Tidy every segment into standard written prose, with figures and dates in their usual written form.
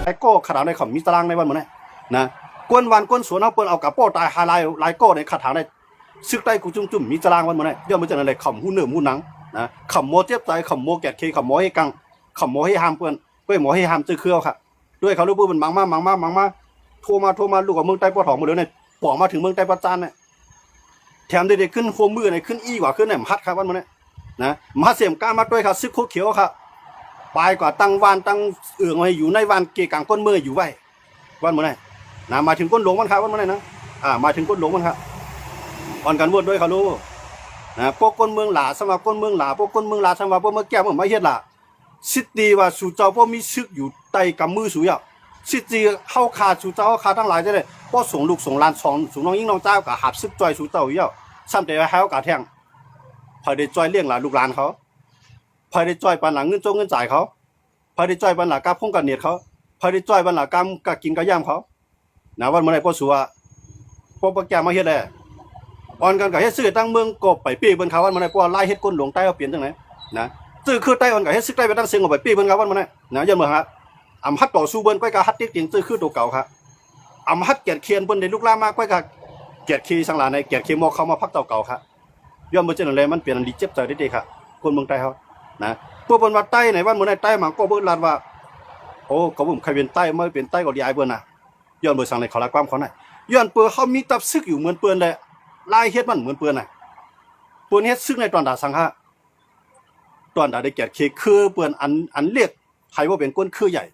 ไอ้โก้ขาถางในขำมีตารางในวันมื้อนี้นะกวนวันกวนสวนเอาเปิ้นเอากระโป้ตายหาลายโก้ในขาถางในซึกใต้กูจุ่มมีตารางวันมื้อนี้เดี๋ยวมันจะอะไรขำหูเนื้อหูหนังนะขำโมเจ็บใจขำโมแกะเคขำโมให้กังขำโมให้ห้ามเปิ้นหมอให้ห้ามจื้อเครือค่ะด้วยเขาลูกปืนมันมังมาโทรมาลูกกับเมืองใต้ปอถองมาเดี๋ยวเนี่ยป่องมาถึงเมืองใต้ปะจานเนี่ยแถมเด็กๆขึ้นโคมือเนี่ยขึ้นอี้กว่าขึ้นเนี่ยมัดครับวันมื้อนี้นะมาเสียมก้ามาด้วยค่ะซึกโคเขียวค่ะปลายกว่าตั้งวานตั้งเอื่องไว้อยู่ในวานเกกางก้นมืออยู่ไว้วันมื้อนี้นะมาถึงก้นหลงมันครับวันมื้อนี้นะมาถึงก้นหลงมันครับอ่อนกันวนด้วยเขาลูกนะพวกก้นเมืองหลาสมาก้นเมืองหลาพวกก้นเมืองหลาสมาพวกเมื่อแก้ผมไม่เฮ็ดล่ะสิดีว่าสู่เจ้าพวกมีซึกอยู่ใต้กำมือสู่ยาสิดีเข้าขาสู่เจ้าขาทั้งหลายจะได้พวกส่งลูกส่งหลานส่งน้องยิ่งน้องเจ้ากับหับซึกจอยสู่เจ้าอยู่ซ้ำแต่ว่าให้เขากะแทงพอได้จอยเลี้ยงหลานลูกหลานเขาพอได้จอยปันหลังเงินจ่ายเขาพอได้จอยปันหลังกาพุ่งกันเนียดเขาพอได้จอยปันหลังกากินกะย่ำเขานะวันเมื่อไรพวกสัวพวกแกมาเฮ็ดเลยอ่อนกันกับเฮ็ดซื้อตั้งเมืองกบไปปีบนเขาวันเมื่อไรพวกไล่เฮ็ดก้นหลงใต้เอาเปลี่ยนจังไหนนะซื้อคือใต้อ่อนกับเฮ็ดซึกใต้ไปตั้งเสียงออกไปปีบนเขาวันเมื่อไรนะยันเมื่อฮะฮัดต่อสู้เบิ้นก้อยกะฮัดติ๊กจริงซื้อคือตัวเก่าครับฮัดเกียรติเคียนเบิ้นในลูกล่ามากก้อยกะเกียรติคีสังหลานในเกียรติคีมอเขามาพักเก่าครับย่อมเมื่อเจ้าหน้าที่มันเปลี่ยนอันดีเจ็บใจได้ดีครับคนเมืองใต้เขานะพวกบนวัดใต้ไหนวันเมื่อไรใต้มาก็เบิ้ลลานว่าโอ้เขาบุ่มใครเป็นใต้ไม่เป็นใต้ก็ยายเบิ้ลนะย้อนเบอร์สั่งในเขาละความเขาไหนย้อนเปื่อเขามีตับซึกอยู่เหมือนเปื่อนเลยลายเฮ็ดมันเหมือนเปื่อนน่ะเปื่อนเฮ็ดซึกในตอนด่าสังหะตอนด่าได้แก่เคคือเปื่อนอันเรียกใครว่าเป็นก้นคือใหญ่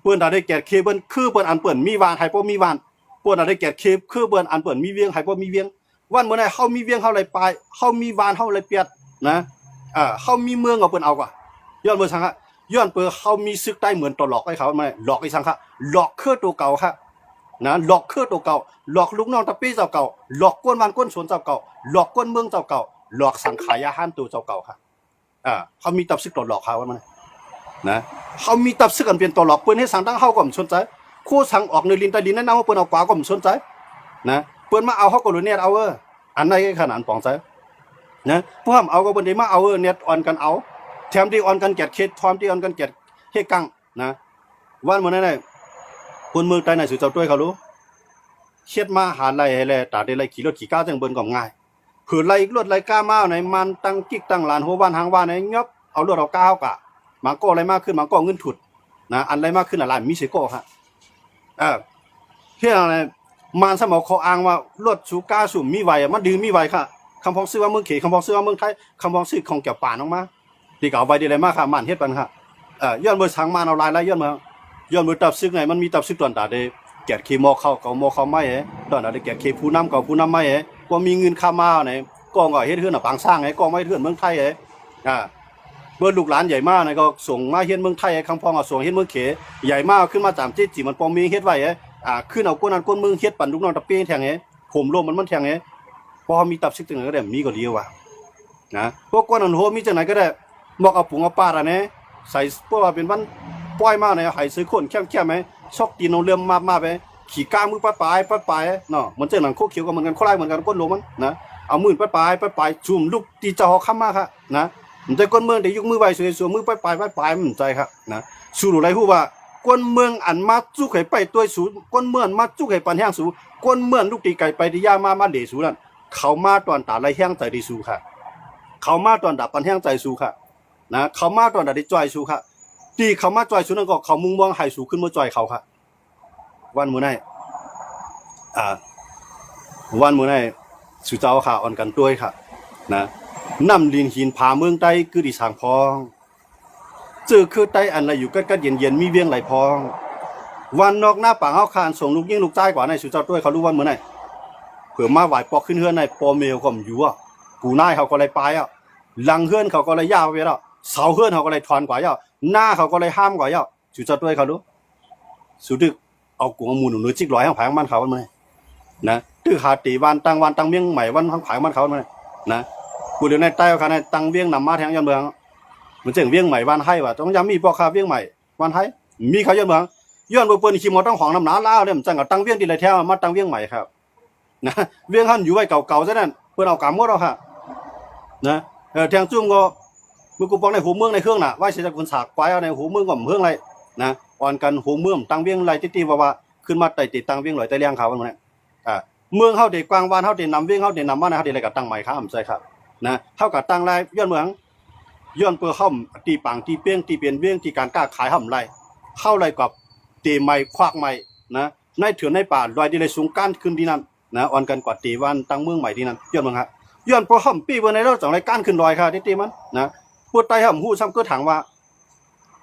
เปื่อนด่าได้แก่เคเปิ้นคือเปื่อนอันเปื่อนมีวานใครบ่มีวานเปื่อนด่าได้แก่เคคือเปื่อนอันเปื่อนมีเวียงใครบ่มีเวียงวันเมื่อไหร่เฮามีเวียงเฮาเลยปลายเฮามีวานเฮาเลยเปียดนะเฮามีเมืองเอาเปิ้นเอากว่าย้อนเบอร์สังหะย้อนเปื่อเฮามีซึกได้เหมือนตอหลอกให้เขามาหลอกไอ้สังหะหลอกคือตัวเก่าค่ะนะหลอกคือตัวเก่าหลอกลูกน้องตะปี้เจ้าเก่าหลอกก้นวันก้นสวนเจ้าเก่าหลอกก้นเมืองเจ้าเก่าหลอกสังขายอาหารตัวเจ้าเก่าค่ะเขามีตับซึกตัวหลอกเขาว่ามันนะเขามีตับซึกกันเป็นตัวหลอกเปิ้นให้สั่งตั้งเฮาก็บ่สนใจคู่สั่งออกในลินใต้ดินแนะนำว่าเปิ้นเอากว่าก็บ่สนใจนะเปิ้นมาเอาเฮาก็รู้เนี่ยเอาอันไหนขนาดปองใจนะพวกเอาก็บ่ได้มาเอาเน็ตออนกันเอาแถมที่ออนกันแกดเคสพร้อมที่ออนกันแกดเฮกังนะวันมื้อนั้นน่ะคนเมืองใต้ไหนสุดเจ้าด้วยเขารู้เช็ดมาหาไรให้แลตาได้ไรขี่รถขี่ก้าวจังเบิ้นก็ง่ายเผื่อไรรถไรก้ามาในมันตั้งกิ๊กตั้งหลานหัวบ้านหางบ้านในยบเอารถเอาก้าวกะมันก็อะไรมากขึ้นมันก็เงินถุดนะอันไรมากขึ้นอะไรมีเสก็ฮะเพื่ออะไรมันสมองเขาอ้างว่ารถสูก้าสูมีไวมันดื้อมีไวค่ะคำพ้องซื้อว่าเมืองเขคำพ้องซื้อว่าเมืองไทยคำพ้องซื้อของเกี่ยวป่านออกมาดีเก่าไวดีอะไรมากค่ะมันเฮ็ดปันค่ะย้อนเบอร์สังมันเอาลายแล้วย้อนมือตับซึกไงมันมีตับซึกตอนตาเดแกะเคมอเข้าเก่ามอเข้าไม่ตอนตาเดแกะเคผู้นำเก่าผู้นำไม่ก็มีเงินค่ามาไหนก็เฮ็ดเฮือนปางสร้างก็ไม่เฮือนเมืองไทยเบอร์ลูกหลานใหญ่มากก็ส่งมาเฮ็ดเมืองไทยคำพองส่งเฮ็ดเมืองเขใหญ่มากขึ้นมาตามที่จีมันปองมีเฮ็ดไว้ขึ้นเอาก้นนั้นก้นเมืองเฮ็ดปั่นลูกน้องตะเปี้ยแทงผมลมมันแทงพอมีตับซึกจังไหนก็ได้มีก็ดีว่ะนะพวกก้นนั้นโหมีจังไหนก็ได้บอกเอาปุ๋งเอาปลาอะไรใส่พวกว่าเป็นวันปล่อยมาในหายซื้อคนแค่ไหมชอกตีนเอาเลื่อมมาไปขี่ก้ามือปัดปลายเนาะเหมือนเจ้าหนังโคเขียวก็เหมือนกันโคไล่เหมือนกันก้นโลมันนะเอามือปัดปลายจุ่มลูกตีเจ้าข้ามมาค่ะนะมันใจก้นเมืองเดี๋ยวยกมือไว้สวยมือปัดปลายมันใจครับนะสู้อะไรผู้ว่าก้นเมืองอันมาจุกไข่ไปตัวสูก้นเมืองมาจุกไข่ปันแห้งสูก้นเมืองลูกตีไก่ไปที่ย่ามาเดสูนั่นเขามาตอนตาไรแห้งใจดีสูค่ะเขามาตอนดับปันแห้งใจสูค่ะนะเขามาตอนดับได้จ่อยสูค่ะตีเขามาจ่อยสูนั่นก็เขามุ่งมองหายสูขึ้นมาจ่อยเขาค่ะวันมื้อไหนวันมื้อไหนสุเจ้าค่ะอ่อนกันด้วยค่ะนะน้ำลินหินผาเมืองใต้คือดิสางพองเจอคือใต้อันไรอยู่ก็เย็นมีเวียงไหลพองวันนอกหน้าป่าเฮาคานส่งลูกยิ่งลูกใต้กว่าในสุเจ้าด้วยเขารู้วันมื้อไหนเผื่อมาไหวปอกขึ้นเฮือนในปอเมลก็อยู่กูนายเขาก็เลยไปหลังเฮือนเขาก็เลยยาวไปแล้วเสาเฮือนเขาก็เลยทอนกว่าหน้าเขาก็เลยห้ามกว่าสุเจ้าด้วยเขารู้สุดึกเอากูเอามูลหนูจิกลอยห้างผายมันเขามันนะตื้อหาตีวันตังเวียงใหม่วันห้างผายมันเขามันนะกูเดี๋ยวในใต้เขาในตังเวียงนำมาแทงยันเมืองมันเจ๋งเวียงใหม่วันให้ว่ะต้องย้ำมีปอกคาเวียงใหม่วันให้มีเขายันเมืองย้อนเปิ้นขี่มอต้องของน้ำหนาล่าเนี่ยมันจังกับตังเวียงที่ไรแถวมาตังเวียงใหม่ครับนะเวียงหันอยู่ไว้เก่าๆซะนั่นเปิ้นเอากำมดเอาค่ะนะแทงจุ่มก็มือกูปองในหูเมืองในเครื่องน่ะว่าเสียจากคนสากไปเอาในหูเมืองก็เมืองไรนะ อ่อนกันหัวเมืองตังเวียงไรที่ว่าขึ้นมาไต่ติดตังเวียงลอยไต่เลี้ยงเขาวันนี้เมืองเฮาได้กวางวานเฮาได้นำเวียงเฮาได้นำมานะเฮาได้อะไรกับตั้งใหม่ครับใช่ครับนะเฮากับตั้งไรย้อนเมืองย้อนเปื่อเฮาตีปังตีเปี้ยงตีเปลี่ยนเวียงที่การกล้าขายเฮาไรเข้าไรกับตีใหม่ควักใหม่นะในเถื่อนในป่าลอยดีเลยสูงก้านขึ้นที่นั่นนะอ่อนกันกว่าตีวันตั้งเมืองใหม่ที่นั่นย้อนเมืองฮะย้อนเปื่อเฮาปีเบอร์ในเราจังไรก้านขึ้นลอยค่ะที่มันนะพูดใต้เฮาฮู้ซ้ำก็ถามว่า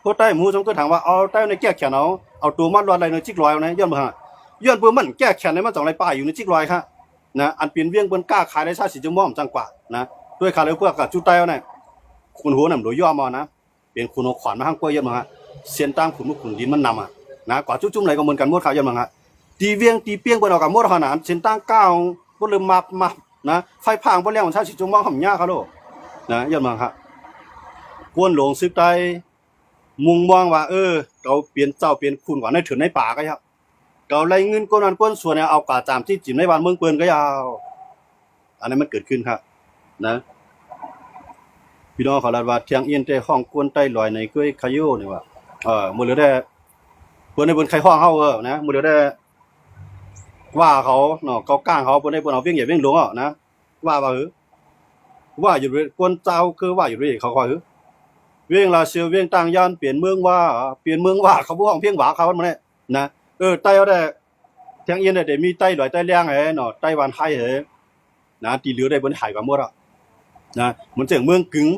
พูดใต้ฮู้ซ้ำก็ถามว่าเอาใต้ในแก้แขนเอาตัวมัดลอยอะไรในจิกลอยนะย้อนเมืองฮะย้อนเปื่อมันแก้แขนในมันจังไรป่าอยู่ในจิกลอยค่ะนะอันเปลี่ยนเวียงเปิ้นกล้าขายได้ซะสิจังม่อมจังกว่านะด้วยคาเลยพวกกับจุดใต้เอาเนี่ยคุณหัวนำโดยย่อมานะเป็นคุณขวัญมาห้างกล้วยเยอะมั้งฮะเสียนตั้งขุนมุกขุนดินมันนำอ่ะนะกว่าจุ่มๆไหนก็เหมือนกันหมดข่าวเยอะมั้งฮะตีเวียงตีเปี้ยงเปิ้นเอากับหมดขนาดเสียนตั้งก้าวบ่ลืมมานะไฟพางบ่แล้วมันซะสิจังม่อมห่ำยาเขาโลนะเยอะมั้งฮะกวนหลงซึกใต้มุงมองว่าเขาเปลี่ยนเจ้าเปลี่ยนคุณกว่าในถึงในป่าก็ครับเขาไล่เงินก้นนั้นก้นส่วนเนี่ยเอากาจามที่จิ้มในบ้านเมืองเปิ้นก็ยาวอันนี้มันเกิดขึ้นครับนะพี่น้องเขาลาว่าเทียงเอียนแต่ห้องกวนใต้ลอยในก้อยขยโยนี่ว่ามื้อเหลือได้เพิ่นได้เพิ่นใครห้องเฮานะมื้อเหลือได้ว่าเขาเนาะเขาก้างเขาเพิ่นได้เพิ่นเอาเวียงใหญ่เวียงหลวงนะว่าว่าอยู่กวนเจ้าคือว่าอยู่เขาว่าเวียงลาเซียวเวียงต่างย่านเปลี่ยนเมืองว่าเขาบ่ห้องเพียงว่าเขามันเนี่ยนะใต้เอาได้เทียงเอียนได้มีใต้ลอยใต้เลี้ยงเนาะใต้วันไห้นะที่เหลือได้เพิ่นหายไปหมดนะเหมือนเจียงเมืองกึ๋ง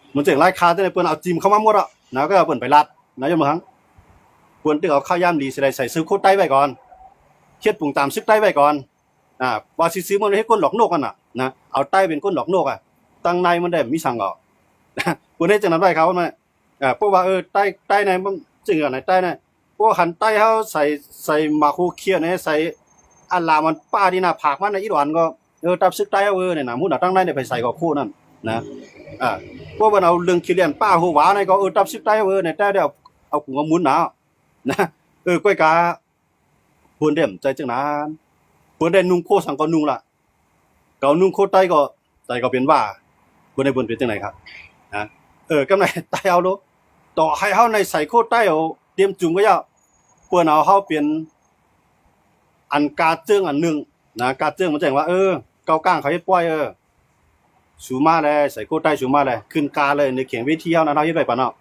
เหมือนเจียงไร่คาแต่เปิ้นเอาจิ้มเข้ามาหมดนะก็เปิ้นไปรัดนะยมหังเปิ้นตึกเอาข้าวยามดีสิได้ใส่ซื้อโคตรใต้ไว้ก่อนเฮ็ดปรุงตามซึกใต้ไว้ก่อนว่าสิซื้อมันให้ก้นหลอกนกกันนะเอาใต้เป็นก้นหลอกนกตั้งในมันได้มีสั่งเเปิ้นให้จังนั้นไว้เขามันเพราะว่าใต้ในมันจึงอันไหนใต้ในพวกหันใต้เฮาใส่หมากคูเคียเนี่ยใส่อันลามันป้าที่หน้าผากมันอีหลอนก็ตับซึกใต้เนี่ยนะมุ่นตั้งในเนี่ยไปใส่กับคู่นั่นนะพวกมันเอาเรื่องขี้เลียนป้าหัวหวาเนี่ยก็ตับซึกใต้เนี่ยแต่เดี๋ยวเอาขุงเอามุนหนานะก้อยกาเพิ่นเด้มใจจังนั้นเพิ่นได้นุ่งโคสังก็นุ่งละเก่านุ่งโคใต้ก็ใจก็เป็นว่าเพิ่นได้เพิ่นเป็นจังไหนครับนะกำไรใต้เอาโลต่อให้เฮาในใส่โคใต้เอาเตรียมจุงก็ยาเพิ่นเอาเฮาเป็นอันกาเจิ้งอันนึงนะกาเจิ้งมันแจ้งว่าเกาก้างเขาเฮ็ดป้อยสูมาเลยใส่โคใต้สูมาเลยขึ้นกาเลยในเขียงวิธีเฮานะเฮาเฮ็ดไว้ปานเนาะ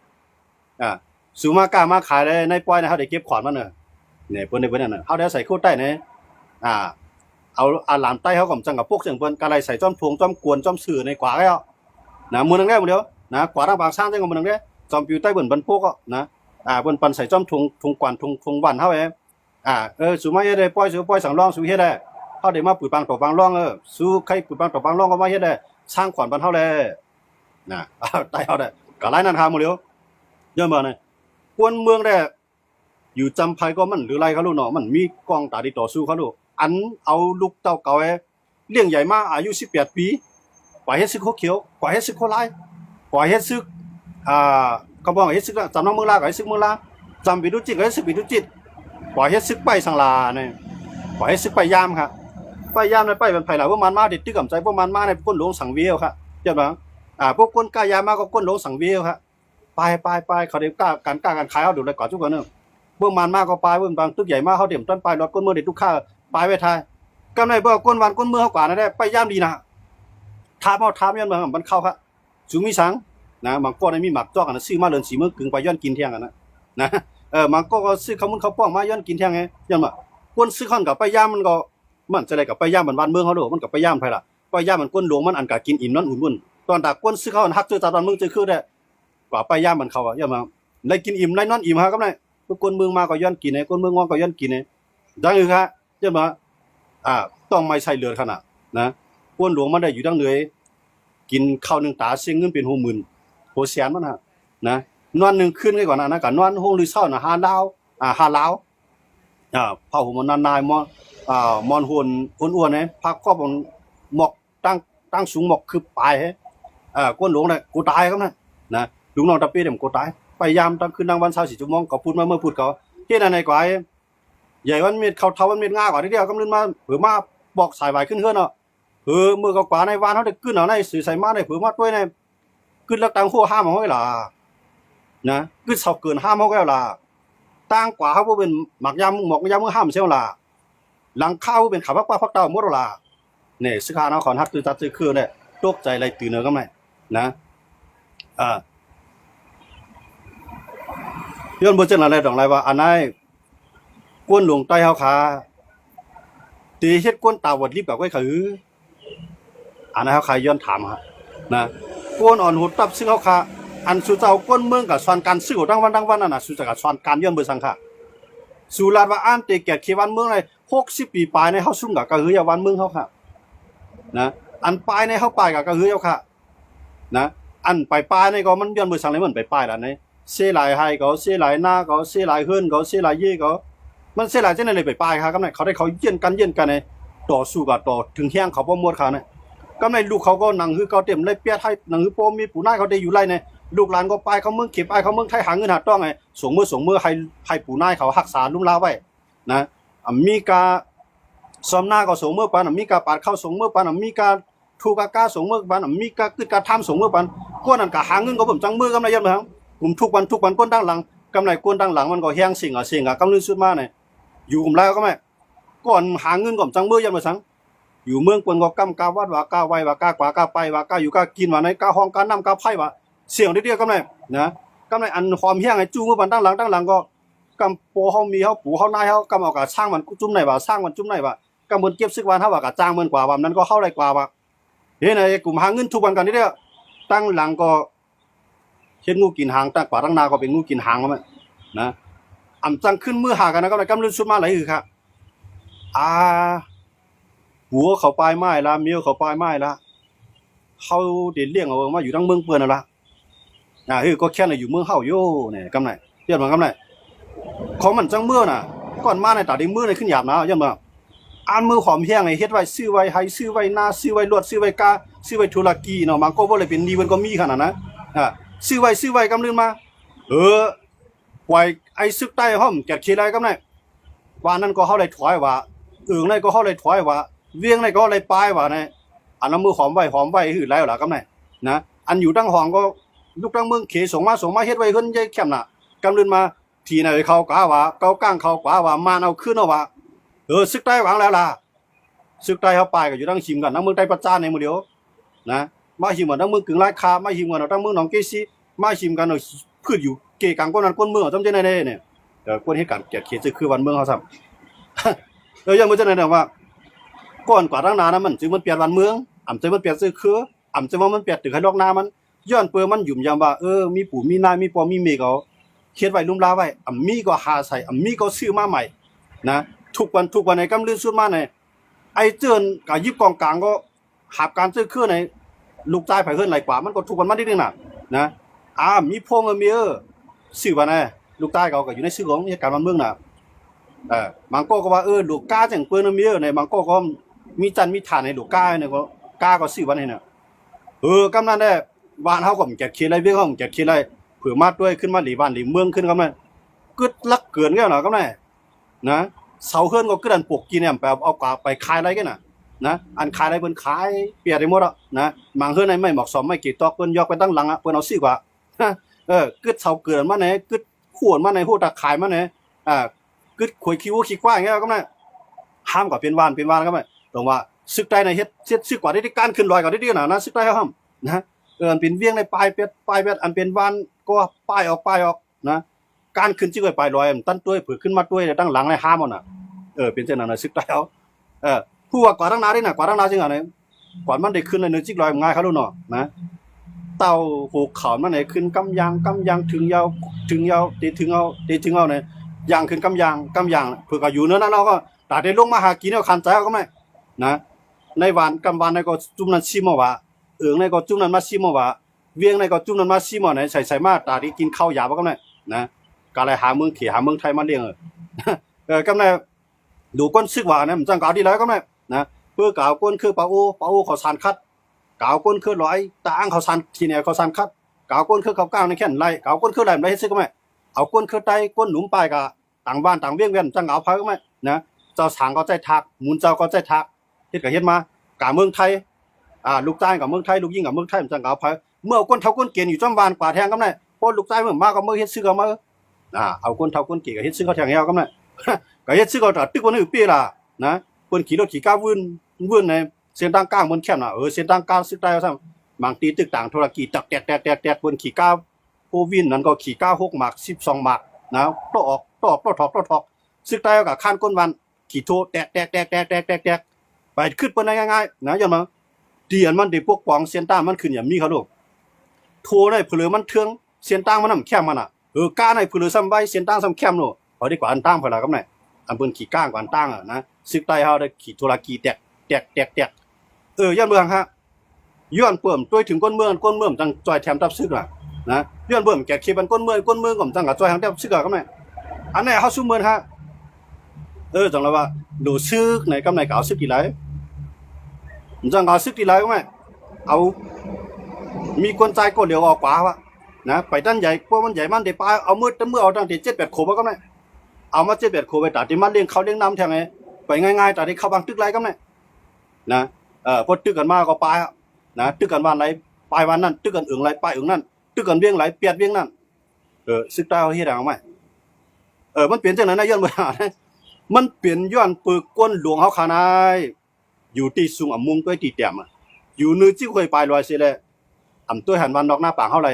สูมากามาขายเลยในป้อยนะเฮาได้เก็บขวัญมันเนี่ยเพิ่นได้เพิ่นนั่นเฮาได้ใส่โคใต้เนี่ยเอาอาหลานใต้เฮาก็จังกับพวกเสียงเพิ่นกะไรใส่จ้อมทวงจ้อมกวนจ้อมสื่อในกว่าแล้วนะมื้อนึงได้มื้อเดียวนะกว่าทางบางสร้างจังก็มื้อนึงได้จอมปิวใต้เพิ่นพวกนะเพิ่นปันใส่จ้อมทงกวนทงวันเฮาสูมาเฮ็ดได้ป้อยสูป้อยสังรองสูเฮ็ดได้เฮาได้มาปุ๋ยปังตอกปังร่องสู้ใครปุ๋ยปังตอกปังร่องก็มาเฮ็ดได้สร้างขวัญปันเฮาแลนะใต้เฮาได้ก็หลายนั้นหามื้อเดียวย้อนบ่เนี่ยกวนเมืองได้อยู่จำไผก็มันหรือไรเขาลูกเนาะมันมีกองตาที่ต่อสู้เขาลูกอันเอาลูกเต้าเก่าเลี้ยงใหญ่มาอายุ18ปีปล่อยเฮ็ดซึกโคเขียวปล่อยเฮ็ดซึกโคลายปล่อยเฮ็ดซึกก็บอกเฮ็ดซึกจำน้องเมืองลาก็เฮ็ดซึกเมืองลาจำปิดุจิตก็เฮ็ดซึกปิดุจิตปล่อยเฮ็ดซึกไปสังลาเนี่ยปล่อยเฮ็ดซึกไปยามครับไปยามในไปเป็นไผล่ะว่ามันมาติดตึกกับใจพวกมันมาในก้นหลวงสังเวียวครับเจ้าบ่พวกก้นกายามาก็ก้นหลวงสังเวียวครับไปเขาได้กล้าการขายเฮาดูได้ก่อนทุกคนเนาะเบิ่งมันมากก็ปลายเบิ่งบางตึกใหญ่มากเขาเต็มต้นปลายรถก้นมือเด็ดทุกข้าปลายไว้ทายกำไรเบิ่งก้นวันก้นมือเฮากว่านั่นได้ไปย่ามดีนะถามย้อนเบิ่งมันเข้าครับสูมีสังนะบางก้อนมีหมักจอกอันซื้อมาเลินสีมื้อกึ่งไปย้อนกินเที่ยงกันนะบางก็ซื้อข้าวมุนข้าวป้องมาย้อนกินเที่ยงไงย้อนว่าก้นซื้อข้อนกับไปย่ามมันก็มันจะได้กับไปย่ามบ้านเมืองเฮาโดมันกับไปย่ามไผล่ะไปย่ามมันก้นหลวงมันอันกะกินอิ่มนั่นอุ่นๆตอนตาก้นซื้อข้าวฮักเจอตาตอนมึงเจอคือได้กว่าไปย่ามมันเข้าย้อนมาได้กินอิ่มได้นอนอิ่มฮะกับไหนคนเมืองมาก็ย้อนกินคนเมืองว่าก็ย้อนกินดังอยู่ครับใช่ไหมต้องไม่ใช่เลือดขนาดนะคนหลวงมันได้อยู่ดังเหนื่อยกินข้าวหนึ่งตาเสียงเงินเป็น60,000 60,000มันนะนอนหนึ่งคืนไว้ก่อนนะกันนอนห้องหรือเช้านะ5 ลาวผ้าห่มมันนายมอนหุ่นอ้วนๆเนี่ยพักก็บนหมอกตั้งสูงหมอกคือปลายคนหลวงเนี่ยกูตายครับนะลุงน้องตะเปียเดี๋ยวกูตายพยายามตั้งคืนตั้งวัน24 ชั่วโมงก็พูดมาเมื่อพูดเขาเฮ็ดอันไหนก่อยใหญ่วันเม็ดเขาเท่าวันเม็ดง่ากว่าทีเดียวกำลังมาเผือมาบอกสายไหวขึ้นเฮือนเนาะมือก็กว่าในวานเฮาได้ขึ้นเอาในสื่อใส่มาได้เผือมาด้วยในขึ้นแล้วตังหัว5 โมงไว้ล่ะนะขึ้นเสาเกิน5 โมงแล้วล่ะ ตั้งกว่าเขาเป็นหมักยำหมกยำมือห้ามเสียวล่ะหลังข้าวเป็นขับว่าพักเต้าหมดล่ะเนี่ยสิขานาขอนฮัดคือตัดซื้อคือเนี่ยตกใจอะไรตื่นเนอก็ไม่นะย้อนบ่จังอะไรดอกไรว่าอันไหนกวนหลวงใต้เฮาขาตีเฮ็ดกวนตาวัดรีบกับไว้คืออันนั้นเฮาขาย้อนถามฮะนะกวนอ่อนหุดตับซึ่งเฮาขาอันสุเจ้ากวนเมืองกับสอนการซื้อทั้งวันนั่นน่ะสุเจ้ากับสอนการย้อนเบิ่สังค่ะสุราษฎร์ว่าอันเตเกียรติเขวันเมืองใน60ปีปลายในเฮาซุ่มกับกะหืออย่าวันเมืองเฮาค่ะนะอันปลายในเฮาปลายกับกะหือเฮาค่ะนะอันไปปลายในก็มันย้อนเบิ่สังเลยมันไปปลายล่ะในเสียหลายให้ก็เสียหลายหน้าก็เสียหลายเฮือนก็เสียหลายเย่ก็มันเสียหลายจังได๋เลยไปปลายค่ะกำไดเขาได้เขาเยี่ยนกันในต่อสู้กับต่อถึงเฮียงเขาบ่หมดค่ะเนี่ยกำไดลูกเขาก็นั่งคือเขาเต็มเลยเปียไทยนั่งคือโปมีปู่นายเขาได้อยู่ไร่ในลูกหลานก็ไปเขาเมืองเก็บไอ้เขาเมืองไทยหาเงินหาต้องไงส่งมือให้ปู่นายเขารักษาลุ่มลาไว้นะมีกาซ้อมหน้าก็ส่งมือปันมีกาปาดเข้าส่งมือปันมีกาถูกกาส่งมือปันมีกากิดกาทำส่งมือปันก้นนั่นก็หาเงินก็ผมจังมือกำไรยันมาผมทุกวันก้นตั้งหลังกำไรก้นตั้งหลังมันก็แห้งสิ่งกำลือสุดมาเนี่ยอยู่กลุ่มแล้วก็ไม่ก่อนหาเงินก็จังมือยันมาสังอยู่เมืองกวนก็กำกาวัดว่ากาไว้ว่ากากว่ากาไปว่ากาอยู่กากินว่าในกาห้องกาน้ำกาไผ่ว่าเสียงเดียวกำไรนะกำไรอันความแห้งไอ้จูมือปันตั้งหลังก็กำโปเขามีเขาปู่เขานายเขากำเอากาช่างมันจุ่มไหนว่าสร้างมันจุ่มไหนว่ากำบนเก็บซึกวันเท่าว่ากาจ้างมันกว่าวันนั้นก็เข้าไรกว่าว่าเฮ้ยในกลุ่มหาเงินทุกวันกันนี่เดียวตั้งหลังก็เช่นงูกินหางตั้งกว่าตั้งนาก็เป็นงูกินหางแล้วมั้ยนะอ่ำจังขึ้นมือหากันนะก็เลยกำลือสุดมาไหลคือครับหัวเขาปลายไม้ละเมียวเขาปลายไม้ละเขาเดินเลี้ยงเอามาอยู่ทั้งเมืองเปื่อนนั่นละก็แค่น่ะอยู่เมืองเฮาโย่เนี่ยกำไหนเรียนมากำไหนของมันจังเมื่อน่ะก่อนมาในตาดิมือในขึ้นหยาบนะย่ำมาอ่านมือหอมแห้งไอ้เฮ็ดไว้ซื้อไว้ให้ซื้อไว้หน้าซื้อไว้ลวดซื้อไว้กาซื้อไว้ธุรกีเนาะมันก็บ่เลยเป็นดีมันก็มีขนาดนั้นซื้อไว้กำลือมาปล่อยไอ้ซึกใต้ห้อมแกะขี้ไรกำไหนว่านั้นก็เฮาได้ถอยว่าในก็เฮาได้ถอยว่าเวียงในก็ได้ปลายว่าในอันนั้นมือหอมไว้หือแล้วล่ะกำไหนนะอันอยู่ตั้งห้องก็ลูกตั้งเมืองเขส่งมาเฮ็ดไว้เพิ่นใหญ่แคมน่ะกำลือมาทีไหนเขากะว่าเกาก้างเขากว่าว่ามาเอาขึ้นเอาว่าซึกใต้หวังแล้วล่ะซึกใต้เฮาปลายก็อยู่ตั้งชิมกันทั้งเมืองใต้ประจานในมื้อเดียวนะมาชิมกันทั้งเมืองกึ่งลายคามาชิมกันทั้งเมืองหนองเกซีมาชิมกันพืชอยู่เกกังก้นนั้นก้นเมืองจำใจในเนี่ยก้นเหตุการณ์เกียรติเขตคือวันเมืองเฮาซ้ำยังบ่จังได๋ว่าก่อนกว่าตั้งนานนั้นมันจึงมันเปลี่ยนวันเมืองอ่ำใจมันเปลี่ยนซื้อคืออ่ำใจว่ามันเปลี่ยนตึกให้ดอกนามันย้อนเปื้อมันหยุ่มยามว่ามีปู่มีนายมีปอมีเมฆเอาเขียนไว้ลุ่มลาไว้มีก็หาใส่มีก็ซื้อมาใหม่นะทุกวันในกำลือสุดมาในไอ้เจิ้นกับยิบกองกลางก็หับการซื้อคือในลูกชายไผเฮือนไหลกว่ามันก็ทุกวันมานิดนึงน่ะนะมีพงมีซื้อว่าแน่ลูกชายเขาก็อยู่ในซื้อของเหตุการณ์บ้านเมืองน่ะบางก็ว่าลูกกาจังเปิ้นมีในบางก็มีจันมีฐานในลูกกาเนี่ยก็กาก็ซื้อวันนี้น่ะกำนั้นได้บ้านเฮาก็แก่เขียนไรเวียงเฮาแก่เขียนไรเผื่อมาด้วยขึ้นมาหลีบ้านหลีเมืองขึ้นกำนั้นกึดลักเกินแก่น่ะกำนั้นนะเสาเฮือนก็กึดอันปกกินเนี่ยเอากว่าไปขายไรกันน่ะนะอันขายไรเพิ่นขายเปียได้หมดอ่ะนะบางเฮือนในไม่เหมาะสมไม่กี่ตอกเพิ่นยกไปตั้งหลังอ่ะเพิ่นเอาซื้อกว่ากึดเสาเกินมาไหนกึดขวนมาไหนโหตะขายมาไหนกึดขวยคิ้วขี้กว้างอย่างเงี้ยก็ไม่ห้ามกว่าเป็นวานก็ไม่ตรงว่าซึกใต้ในเฮ็ดซึกกว่าได้การขึ้นลอยกว่าได้ดีนะซึกใต้ห้ามนะอันเป็นเวียงในปลายเป็ดอันเป็นวานก็ป้ายออกนะการขึ้นจิ้งไปลายลอยตั้นตัวเผื่อขึ้นมาด้วยตั้งหลังในห้ามมันน่ะเป็นเช่นนั้นนะซึกใต้เขาผู้ว่ากว่าตั้งนาได้น่ะกว่าตั้งนาจริงอ่ะเนี่ยกว่ามันได้ขึ้นในเนื้อจิ้งลอยง่ายเขารู้เนาะนะเต่าหูเขามันไหนขึ้นกำยางถึงยาวตีถึงเอาเนี่ยยางขึ้นกำยางเผื่อก็อยู่เนื้อนั้นเราก็แต่ได้ลงมาหากินเอาคันใจก็ไม่นะในวานกำวานในก็จุ่มนั้นชิมว่าในก็จุ่มนั้นมาชิมว่าเวียงในก็จุ่มนั้นมาชิมว่าไหนใส่มาตาที่กินข้าวยาบ่ก็ไม่นะก็เลยหาเมืองเขียหาเมืองไทยมาเลี้ยงก็ไม่ดูก้นซึกว่าเนี่ยมันจังกาวที่แล้วก็ไม่นะเพื่อกาวก้นคือปะโอเขาสานคัดกาวก้นคือร้อยตาอังเขาสานทีเนี่ยเขาสานคัดกาวก้นคือเขาก้าวในแค่นไรกาวก้นคือไรไม่ให้ซึกก็ไม่เอาก้นคือไตก้นหนุ่มปลายกะต่างบ้านต่างเวียงจังเอาพักก็ไม่นะเจ้าสางก็ใจทักมูลเจ้าก็ใจทักเฮ็ดก็เฮ็ดมากะเมืองไทยลูกใต้กับเมืองไทยลูกยิ่งกับเมืองไทยจังเอาพักเมื่อก้นเท่าก้นเกียนอยู่จอมวานกว่าแทงก็ไม่พอลูกใต้เมื่อมาก็เมื่อเฮ็ดซื้อก็มา เอาคนเฒ่าคนแก่ก็เฮ็ดซื้อเขาแทงแฮวก็น่ะ ก็เฮ็ดซื้อเขาตึกวันนี้ปีล่ะนะเพิ่นขี่รถขี่ก้าววื่นในเส้นทางกลางมันแคบน่ะเส้นทางกลางซึกได้ว่าซั่นบางทีตึกต่างธุรกิจตักแตกๆๆๆเพิ่นขี่ก้าวโควินนั่นก็ขี่ก้าว6หมาก12หมากนะต่อออกต่อถอกซึกได้ก็ข้านก้นวันขี่โทแตกไปขึ้นเปิ้นได้ง่ายๆนะย้อนมาดีอันมันได้ปกป้องเส้นทางมันขึ้นอย่างมีเขาลูกโทได้เผลอมันเทืองเส้นทางมันนำแคบมันน่ะก้าในเผลอซ้ำไว้เส้นทางซ้ำแคบโนเอาดีกว่าอันตั้งเพิ่นล่ะครับไหนอันเพิ่นขี่ก้างกว่าอันตั้งอ่ะนะซึกได้เฮาได้ขี่ธุรกิจแตกย้อนเมืองฮะย้อนเปิ่มตัวถึงก้นเมืองจังจอยแถมตับซึกอ่ะนะย้อนเปิ่มแกคิดมันก้นเมืองก็จังกับจอยทางตับซึกอ่ะครับไหนอันไหนเฮาซุเมืองฮะจังแล้วว่าดูซึกไหนกับไหนก็เอาซึกกี่ไหลจังเอาซึกกี่ไหลก็ไหมเอามีคนใจก็เหลียวออกกว่าวะนะไปด้านใหญ่พวกมันใหญ่มันได้ปลาเอามือเอาตั้งแต่7-8 โคบก็ไหมเอามา7-8 โคไปตัดที่มันเลี้ยงเขาเลี้ยงน้ำแทงไงไปง่ายๆตัดที่เข้าบางตึกไรก็ไหมนะพอตึกกันมาก็ปลานะตึกกันวันไรปลายวันนั้นตึกกันไรปลายนั่นตึกกันเวียงไรเปียดเวียงนั่นซึกได้เขาเฮ็ดเอาไหมมันเปลี่ยนจังนั้นนะย้อนเวลามันเปลี่ยนย้อนปึกก้นหลวงเฮาขานายอยู่ที่สูงอ่ำมุงด้วยตีเตียมอยู่นือจิ้วเคยปลายลอยเสียเลยอ่ำตัวหันวันดอกหน้าปางเฮาไร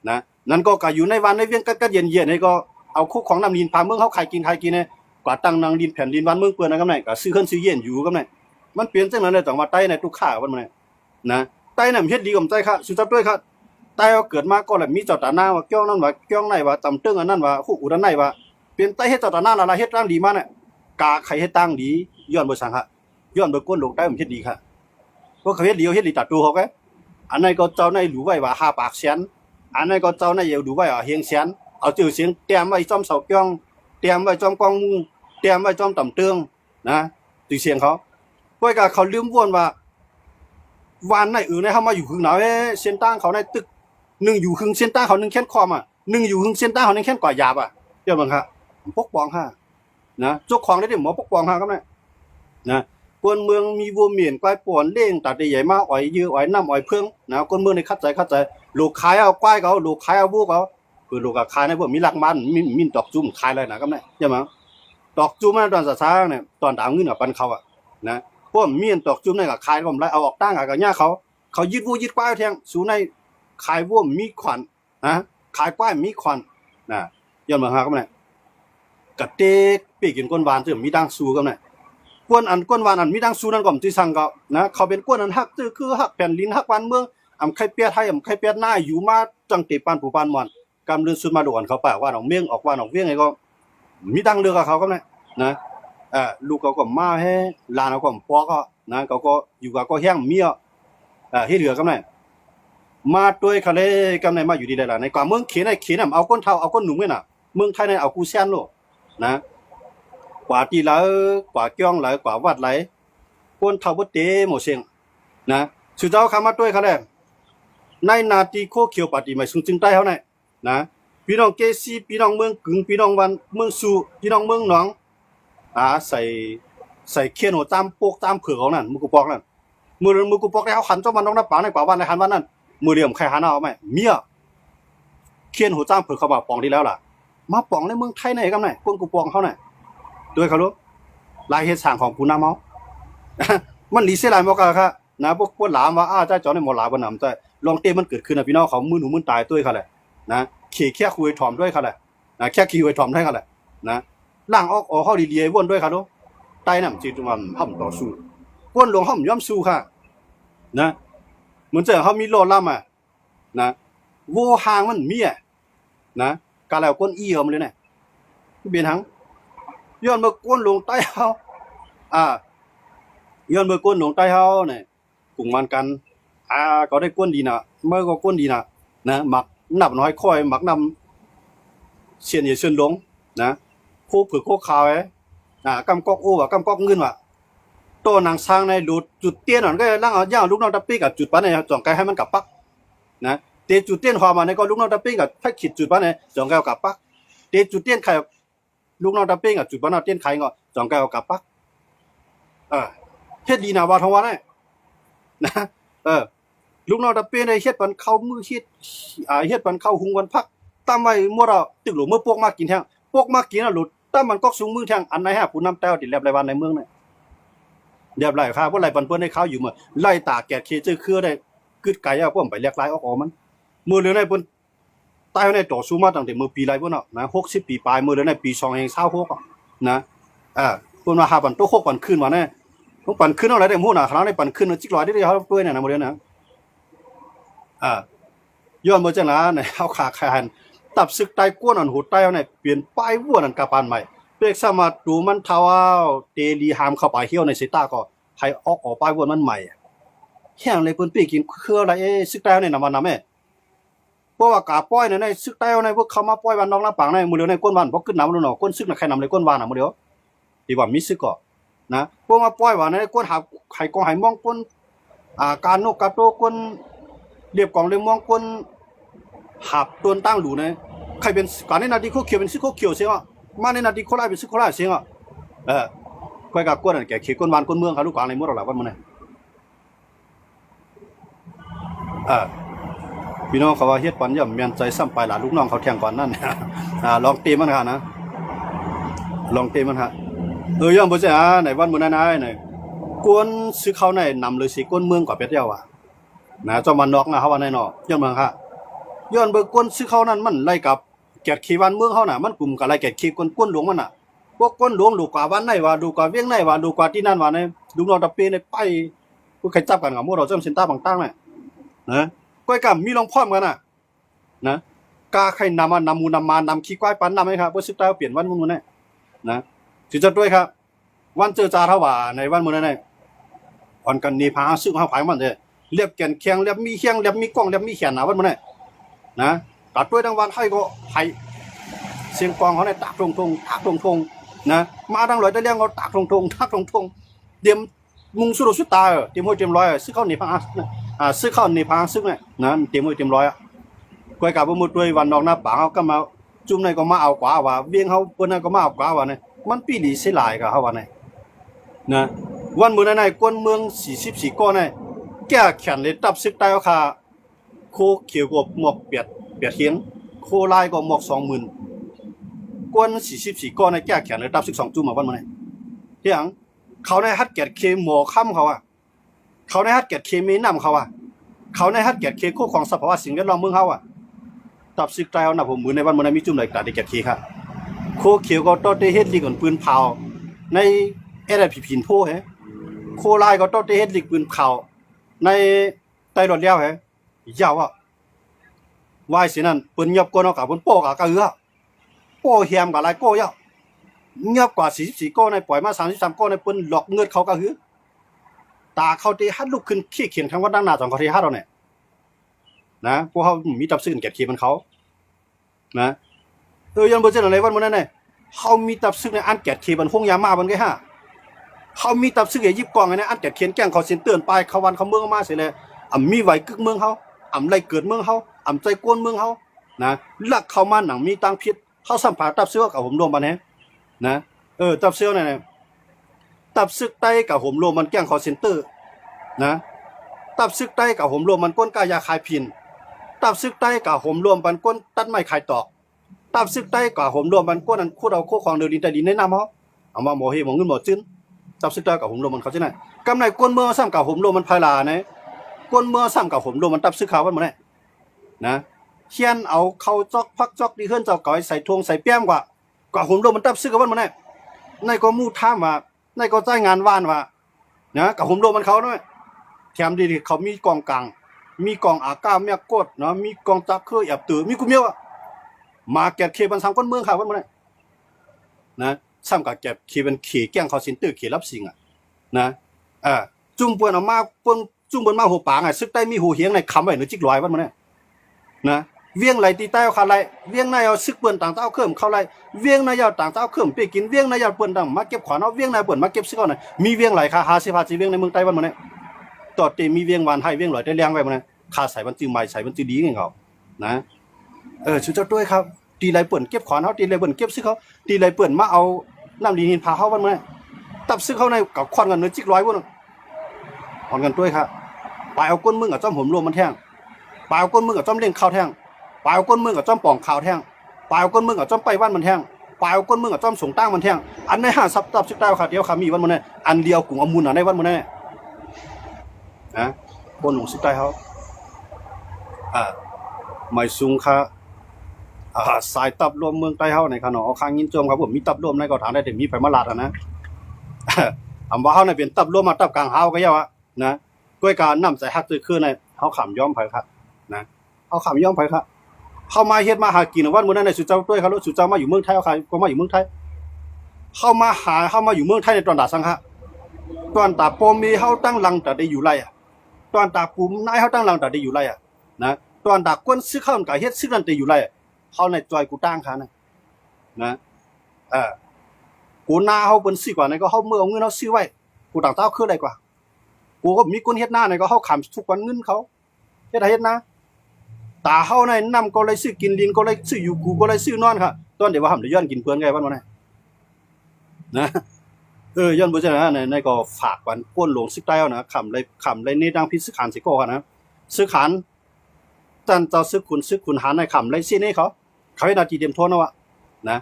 นะนั่นก็อยู่ในวันในเวียงก็เย็นๆให้ก็เอาคุกของน้ำดินพาเมืองเฮาใครกินเนี่ยกว่าตั้งนางดินแผ่นดินวันเมืองเปื้อนนะก็ไหนก็ซื้อเครื่องซื้อเย็นอยู่ก็ไหนมันเปลี่ยนจังนั้นเลยต้องมาไต้ในทุกข้าวันมันนะไต้น่ะเฮ็ดดีกว่าใจค่ะสุดท้ายด้วยค่ะไต้เอาเกิดมาก็แล้วมีเจ้าตาหน้าว่าเกี้ยวนั่นว่าเกี้ยวไหนว่าตำตึ้งอันนั้นว่าฮู้อุดันไหนว่าเปลี่ยนไต้เฮ็ดเจ้าตาหน้าละเฮ็ดร่างดีมาเนี่ยกาใครเฮ็ดตั้งดีย้อนบ่สังค่ะย้อนบ่ก้นลงไต้มันเฮ็ดดีค่ะเพราะเขาเฮ็ดดีตัดตัวเขาแกอันนั้นก็เจ้าในรู้ไว้ว่า5 ปากแสนอันนั้นก็เจ้าในอยู่รู้ไว้ว่าเฮียงแสนเอาชื่อเสียงเตรียมไว้จอมเสาเกี้ยงเตรียมไว้จอมกองมูเตรียมไว้จอมต่ำเตืองนะชื่อเสียงเขาเพราะก็เขาลืมวนว่าวันไหนในเฮามาอยู่ครึ่งหนาวเส้นตั้งเขาในตึก1อยู่ครึ่งเส้นตั้งเขา1แค่นคอม1อยู่ครึ่งเส้นตั้งเขา1แค่นกว่าหยาบเดี๋ยวบังค่ะปกป้องค่ะนะเจ้าของได้หมอปกป้องค่ะครับนะคนเมืองมีวัวเหมียนควายป่วนเล่งตัดได้ใหญ่มาอ้อยยื้ออ้อยน้ำอ้อยเพิ่งนะคนเมืองในคัดใจลูกขายเอาควายเขาลูกขายเอาวัวเขาคือลูกก็ขายในพวกมีหลักมันมีดอกจุ่มขายอะไรนะครับเนี่ยใช่ไหมดอกจุ่มตอนสาเนี่ยตอนดาวเงินปันเขานะพวกมีดอกจุ่มเนี่ยก็ขายก็ไรเอาออกตั้งกับเนี่ยเขายึดวัวยึดควายแทงสูในขายวัวมีขวัญนะขายควายมีขวัญนะย้อนมาหาครับเนี่ยกระเตกปีกินก้นวานจะมีดังสูกันเนี่ยกวนวานมีดังสูนั่นก็มที่สั่งก็นะเขาเป็นกวนฮักคือฮักแผ่นดินฮักบ้านเมืองไข่เปียไทยไข่เปียหน้าอยู่มาจังติปานผู้ปานมอนกำลือสุดมาด่วนเขาป่าว่าน้องเมี่ยงออกว่าน้องเวียงไงก็มีดังเรือกับเขาก็นะลูกเขาก็มาให้ลานเขาก็ปอก็นะเขาก็อยู่กับก็แห้งเมียเฮ็ดเรือก็มาด้วยเขาเลยกำไหนมาอยู่ดีได้ล่ะในกว่าเมืองเขียนเอาก้นเท่าเอาก้นหนุ่มเนี่ยน่ะเมืองไทยในเอากูเซียนโลนะกว่าตีแล้วกว่าเกี้ยงไหลกว่าวัดไหลก้นเท่าบ่เตหมดเสียงนะสุดเจ้าคำมาด้วยเขาเลยในนาทีโคเขียวปฏิมาจึงใต้เขาเนี่ยนะพี่น้องเกซีพี่น้องเมืองกึ่งพี่น้องวันเมืองสู่พี่น้องเมืองหนองใส่เขียนหัวตามโปกตามเผือกเขานั่นมือกูปอกนั่นมือกูปอกได้เขาหันเจ้ามันน้องนับปางในกว่าวันในหันวันนั้นมือเหลี่ยมใครหันเอาไหมเมียเขียนหัวตามเผือกเขาบอกปองดีแล้วล่ะมาปองในเมืองไทยไหนกันไหนคนกูปองเขาไหนด้วยเขารู้ลายเหตุสร้างของผู้นำเขามันหลีเสียหลายมากอะครับนะพวกหลามว่าเจ้าจอในหมอหลาบนำใจลองเต้มันเกิดขึ้นนะพี่น้องเขามือหนูมือตายด้วยเขาแหละนะขี่แค่คุยถ่อมด้วยเขาแหละนะแค่ขี่คุยถ่อมได้เขาแหละนะล่างออกเขาดีๆวนด้วยเขาดูใต้น้ำจีจุมันห้ำต่อสู้วนหลวงห้ำย่อมสู้ค่ะนะเหมือนเจอเขามีโลล่ำนะวัวหางมันมีนะการแล้วก้นอี้มันเลยเนี่ยเบียนหังย้อนมาก้นลงใต้เขาย้อนมาก้นลงใต้เขาเนี่ยกลุ่มมันกันก็ได้ก้นดีนะเมื่อก็ก้นดีนะหมักนับน้อยค่อยหมักนำเสียนเสียนหลงนะโคผือโคขาวกำกอกโอ้กำกอกเงินตัวนางสร้างในดูจุดเตี้ยนก็ร่างเอาย่างลูกน้องตะปี้กับจุดปั้นเนี่ยจ่องไก่ให้มันกับปักนะเตจุดเตี้ยนความมาในก็ลูกน้องตะปี้กับถ้าขีดจุดปั้นเนี่ยจ่องไก่กับปักเตจุดเตี้ยนไข่ลูกน้องตะปี้กับจุดปั้นเอาเตี้ยนไข่ก็จ่องไก่กับปักเฮ็ดดีนะว่าทั้งวันเนี่ยนะลูกน้องตะปี้ในเฮ็ดปันเข้ามือเฮ็ดปันเข้าหุงวันพัก ตามไว้มัวเราตึกหลวงเมื่อพวกมากินแทงพวกมากินน่ะหลุดแต่มันก็สูงมือแทงอันไหนฮะผู้นำแต้วติดแลบรายวันในเมืองเนี่ยเรียบไรครับว่าไรปันเปิ้นให้เขาอยู่มาไล่ตาแกะเคเจอเครือได้กึดไก่อ่ะพวกไปเรียกไล่ออกมันมือเหลือในเปิ้นตายในต่อสู้มาตั้งแต่มือปีไรพวกเนาะนะ60 ปีปลายมือเหลือในปี2026อ่ะนะเปิ้นมาหาปันโต6ปันขึ้นมาแน่พวกปันขึ้นเอาอะไรได้ฮู้น่ะคราวนี้ปันขึ้นจิกลอยได้เขาด้วยเนี่ยนะมื้อนี้นะย้อนมาจังนะในเฮาขาคานตับซึกใต้ก้วนอันหูใต้เอาเนี่ยเปลี่ยนป้ายวัวนั่นกะปานใหม่เปกสามารถดูมันเท่าเตลีหามเข้าไปเหี่ยวในสายตาก็ให้ออกป้ายวัวมันใหม่แห้งเลยเพิ่นปีกินคืออะไรซึกใต้เนี่ยนำมานำแม่เพราะว่ากะป้อยในซึกใต้ในพวกเขามาป้อยวันน้องลำปางในมื้อเดียวในก้นวันบ่ขึ้นน้ำแล้วเนาะก้นซึกน่ะใครนำเลยก้นวานน่ะมื้อเดียวที่ว่ามีซึกก็นะพวกมาป้อยว่าในก้นหาไข่กองไหมองก้นการนกกระโตก้นเรียบกองเลยมองก้นหับต้นตั้งดูนะใครเป็นการในนาทีเขาเขียวเป็นซึกเขาเขียวเสียงอ่ะมาในนาทีเขาไล่เป็นซึกเขาไล่เสียงอ่ะค่อยกับก้นนั่นแกเขียวก้นวานก้นเมืองเขาลูกกลางในหมดหรอวันมันพี่น้องเขาว่าเฮ็ดปันย่อมเมียนใจซ้ำไปหลานลูกน้องเขาแทงก่อนนั่นลองเตะมันฮะนะลองเตะมันฮะย่อมบ่ใช่ไหนวันมื้อนั้นไหนกวนซื้อเขาในนำเลยสิก้นเมืองกว่าเป็ดเดียวอ่ะนะเจ้ามันนอกนะเขาว่าในนอกย่อมเมืองฮะย้อนเบิ่งกวนซื้อเขานั้นมันไล่กับแกดขี้วันเมืองเขาน่ะมันกลุ่มกับไล่แกดขี้กวนหลวงมันน่ะพวกกวนหลวงดูกว่าวันไหนว่าดูกว่าเวียงไหนว่าดูกว่าที่นั่นว่าในดูนอนตะเปในไปผู้ใครจับกันกับหมู่เราเจ้าเส้นตาบางตั้งน่ะนะก้อยกำมีลองพร้อมกันน่ะนะกาใครนำนำมูนำมานำขี้ก้อยปันนำให้ครับบ่ซึกตาเปลี่ยนวันมื้อนั้นนะสิจะด้วยครับวันเจอจาเท่าว่าในวันมื้อนั้นวันกันนี่พาซึกเฮาขายมันเด้เรียบแก่นแข็งเรียบมีเคียงเรียบมีกล้องเรียบมีแขนน่ะวันมื้อนั้นนะตัดด้วยทั้งวันให้ก็ให้เสียงกองเขาในตักตรงๆตักตรงๆนะมาทั้งร้อยได้เลี้ยงเขาตักตรงๆตักตรงๆเตรียมมุงสุดสุดตาเตรียมห้อยเตรียมร้อยซื้อข้าวเหนียวพาซื้อข้าวเหนียวพาซื้อเนี่ยนะเตรียมห้อยเตรียมร้อยก้อยกับบ่หมดด้วยวันนอกหน้าป่าเขาก็มาจุ่มในก็มาเอากว่าว่าเวียงเขาเปิ้นนั้นก็มาเอากว่าว่าเนี่ยมันปีดีเสียหลายกับเขาว่าเนี่ยนะวันมื้อนั้นกวนเมือง44ก้อนเนี่ยแก้แขนเลยตับซึกใต้เอาค่ะโคเขียวกบหมอกเปียดเฮียงโคลายก็หมอก20,000กวน44ก้อนในแก้แขนเลยตับ12จุ่มมาวันมื้อนี้เฮียงเขาในฮัดแกดเคหมอค่ำเขาอ่ะเขาในฮัดแกดเคมีน้ำเขาอ่ะเขาในฮัดแกดเคโคของสภาวะสิ่งแวดล้อมเมืองเขาอ่ะตับซึกใต้เอาน่ะผมมื้อในวันมื้อนี้มีจุ่มไหนกระดาษแกดเคครับโคเขียวก็ตอเตเฮ็ดลิกปืนเผาในผินโพแฮโคลายก็ตอเตเฮ็ดลิกปืนเผาในไต้รถเลี้ยวแฮยาวอ่ะวายสินั่นเปิ้นยับก้นเอากับเปิ้นโป้กับกะเอือโป้เฮียมกับหลายโก้ยาวยับกว่า44ก้อในปล่อยมา33ก้อในเปิ้นหลอกเงินเขากะหือตาเขาที่ฮัดลุกขึ้นขี้เขียนทั้งวันดังหน้า2เขาที่ฮัดเอาเนี่ยนะพวกเขามีตับซึ้งแก่ขี้มันเขานะยังบ่เจออะไรวันมื้อนั้นเนี่ยเฮามีตับซึ้งในอันแก่ขี้มันคงยามาบันไงฮะเฮามีตับซึ้งยิบกองในอันแก่เขียนแกล้งเขาเซ็นเตือนไปเขาวันเขาเมืองมาเสิแลมีไหวกึกเมืองเขาไล่เกิดเมืองเขาใจกวนเมืองเขานะลักเข้ามาหนังมีตังพิษเขาสัมผัสตับเสื้อกับผมรวมมันนะตับเสื้อเนี่ยตับซึกใต้กับผมรวมมันแกล้งคอเซ็นเตอร์นะตับซึกใต้กับผมรวมมันก้นกายาคายพินตับซึกใต้กับผมรวมมันก้นตัดไม้ขายตอกตับซึกใต้กับผมรวมมันก้นอันคู่เราคู่ของเดือดินแต่ดินในน้ำเขาเอามาหมอเฮหมอเงินหมอจื้นตับซึกใต้กับผมรวมมันเขาจะไหนกำไรก้นเมืองซ้ำกับผมรวมมันพายลาเนี่ยก้นเมืองซ้ำกับผมรวมมันตับซึกขาววันมันเนี่ยนะเขียนเอาเข้าจอกพักจอกดีเฮือนเจ้าก้อยใส่ทงใส่แป้มกว่าผมโดนมันตับซื้อกับมันแน่ในก็มู่ท่ามว่าในก็จ่ายงานว่านว่านะกับผมโดนมันเขาด้วยแถมดีเขามีกองกลางมีกองอาก้าเมียกดเนาะมีกองจับเคยแอบตือมีกุเมียวมาแกะเคบันซ้ำก้นเมืองค่ะวันมันนะซ้ำกับแกะเคบันขี่แกล้งเขาสินตื้อขี่รับสิงอ่ะนะจุ่มปวนออกมาปวนจุ่มบนมาหัวปางซึกใต้มีหูเฮียงในคำไว้หรือจิกลอยวันมันนะเวียงไหลตีใต้เอาขาไหลเวียงในเอาซึกเปิ้นต่างเจ้าเขิมเข้าไหลเวียงในเอาต่างเจ้าเขิมไปกินเวียงในเอาเปิ้นต่างมาเก็บขวานเอาเวียงในเปิ้นมาเก็บซึกเอาน่ะมีเวียงไหลค่า50 บาทสิเวียงในเมืองใต้วันมื้อนี้ต่อเตมีเวียงวานให้เวียงไหลได้เลี้ยงไว้มื้อนี้ค่าใส่มันจื้อใหม่ใส่มันจื้อดีไงเขานะชื่อเจ้าด้วยครับตีไหลเปิ้นเก็บขวานเฮาตีไหลเปิ้นเก็บซึกเขาตีไหลเปิ้นมาเอาน้ำดินหินพาเฮาวันมื้อนี้ตับซึกเขาในกับควันกันเนื้อจิกร้อยพุ่นอ่อนกันด้วยครับไปเอาก้นมึงกับจ้อมผมรวมมันแท่งไปเอาก้นมึงกับจ้อมเล่งข้าวแท่งไป ปลายเอาก้นมึงกับจ้อมป่องข่าวแท่งปลายเอาก้นมึงกับจ้อมไปวันมันแท่งปลายเอาก้นมึงกับจ้อมส่งตั้งมันแท่งอันในห้าซับตับซึกได้ค่ะเดียวขามีวันมันเนี่ยอันเดียวกลุ่มเอามูลในวันมันเนี่ยนะคนหลงซึกได้เขาไม่สูงค่ะสายตับรวมเมืองใต้เฮาในขนมข้างยินจมครับผมมีตับรวมในก็ถามได้แต่มีไฟมาลาดนะว่าเฮาในเป็นตับรวมมาตับกลางเฮาก็ยาวนะด้วยการนำใส่ฮักตื้อคือในเฮาขำย้อมไผครับนะเฮาขำย้อมไผครับเฮามาเฮ็ดมาหากินวันมื้อนั้นในสุเจ้าด้วยครับสุเจ้ามาอยู่เมืองไทยเฮาก็มาอยู่เมืองไทยเฮามาอยู่เมืองไทยในตอนดาสังหะตอนตาปอมีเฮาตั้งหลังแต่ได้อยู่ไรตอนตาปูมนายเฮาตั้งหลังแต่ได้อยู่ไรนะตอนตากวนซื้อข้าวกับเฮ็ดซื้อนั่นแต่อยู่ไรเขาในจอยกูตั้งค่ะนะกูหน้าเขาเป็นซื้อกว่าในก็เขาเมื่อเอาเงินเขาซื้อไว้กูต่างเต้าคืออะไรกว่ากูก็มีคนเฮ็ดหน้าในก็เขาขำทุกวันเงินเขาเฮ็ดนะตาเขาในนำก็เลยซื้อกินลินก็เลยซื้ออยู่กูก็เลยซื้อนอนค่ะตอนเดี๋ยวว่าทำเดี๋ยวย้อนกินเพื่อนไงวันนั้นนะย้อนบ่จังนะในก็ฝากวันก้นหลวงซึกใต้นะขำเลยนี่ดังพิซึกขานสิโก้ค่ะนะซึกขานจันเจ้าซึกขุนหาในขำเลยซี่นี่เขาให้นาทีเดียมโทษนะวะนะ